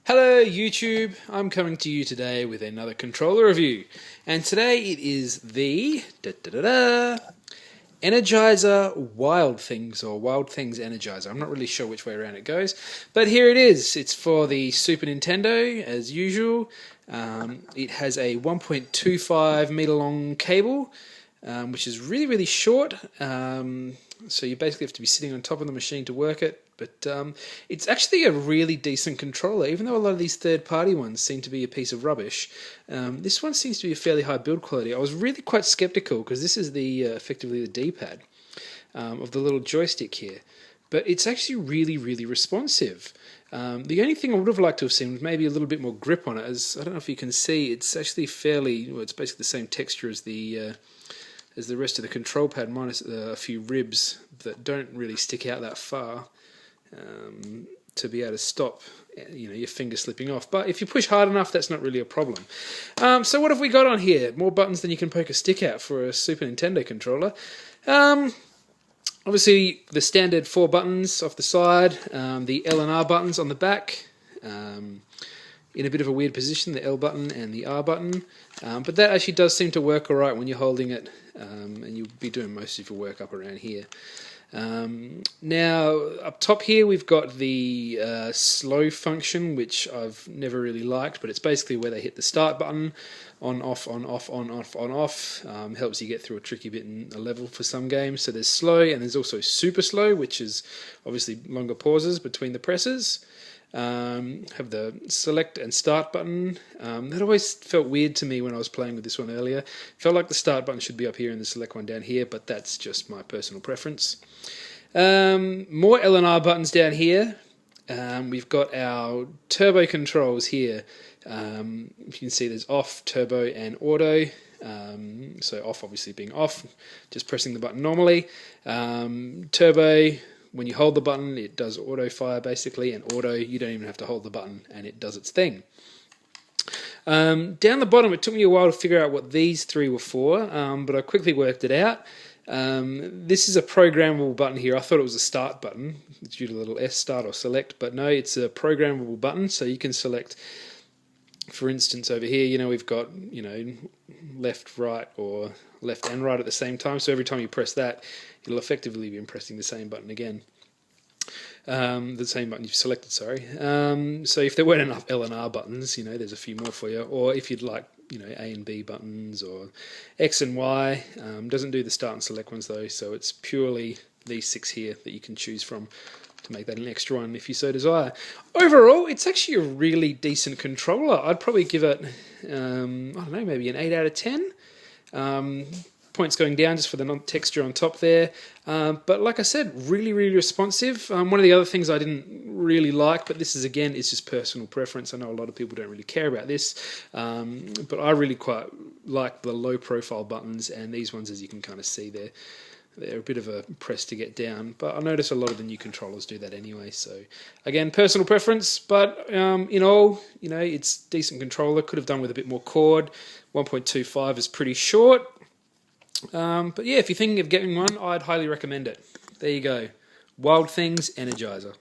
Hello YouTube, I'm coming to you today with another controller review, and today it is the Energizer Wild Things, or Wild Things Energizer. I'm not really sure which way around it goes, but here it is. It's for the Super Nintendo as usual. It has a 1.25 meter long cable, which is really short, so you basically have to be sitting on top of the machine to work it. But it's actually a really decent controller, even though a lot of these third-party ones seem to be a piece of rubbish. This one seems to be a fairly high build quality. I was really quite skeptical because this is the effectively the D-pad of the little joystick here. But it's actually really responsive. The only thing I would have liked to have seen was maybe a little bit more grip on it. As I don't know if you can see, it's actually fairly, well, it's basically the same texture as the rest of the control pad, minus a few ribs that don't really stick out that far. To be able to stop, your finger slipping off. But if you push hard enough, that's not really a problem. So what have we got on here? More buttons than you can poke a stick out for a Super Nintendo controller. Obviously, the standard 4 buttons off the side, the L and R buttons on the back, in a bit of a weird position, the L button and the R button. But that actually does seem to work alright when you're holding it, and you'll be doing most of your work up around here. Now up top here we've got the slow function, which I've never really liked, but it's basically where they hit the start button, on off, helps you get through a tricky bit in a level for some games. So there's slow, and there's also super slow, which is obviously longer pauses between the presses. Have the select and start button. That always felt weird to me when I was playing with this one earlier. Felt like the start button should be up here and the select one down here, but that's just my personal preference. More L and R buttons down here. We've got our turbo controls here. You can see there's off, turbo and auto. So off obviously being off, just pressing the button normally. Turbo, when you hold the button, it does auto fire basically, and auto, you don't even have to hold the button and it does its thing. Down the bottom, it took me a while to figure out what these three were for, but I quickly worked it out. This is a programmable button here. I thought it was a start button due to the little S, start or select, but no, it's a programmable button, so you can select, for instance, over here, we've got, left, right, or left and right at the same time, so every time you press that, it'll effectively be pressing the same button again. The same button you've selected, sorry. So if there weren't enough L and R buttons, there's a few more for you, or if you'd like, A and B buttons, or X and Y. Doesn't do the start and select ones though, so it's purely these 6 here that you can choose from to make that an extra one if you so desire. Overall, it's actually a really decent controller. I'd probably give it, I don't know, maybe an 8 out of 10. Points going down just for the texture on top there, but like I said, really responsive. One of the other things I didn't really like, but this is again, it's just personal preference. I know a lot of people don't really care about this, but I really quite like the low profile buttons, and these ones, as you can kind of see, they're a bit of a press to get down, but I notice a lot of the new controllers do that anyway. So again, personal preference, but in all, it's decent controller. Could have done with a bit more cord. 1.25 is pretty short. But yeah, if you're thinking of getting one, I'd highly recommend it. There you go. Wild Things Energizer.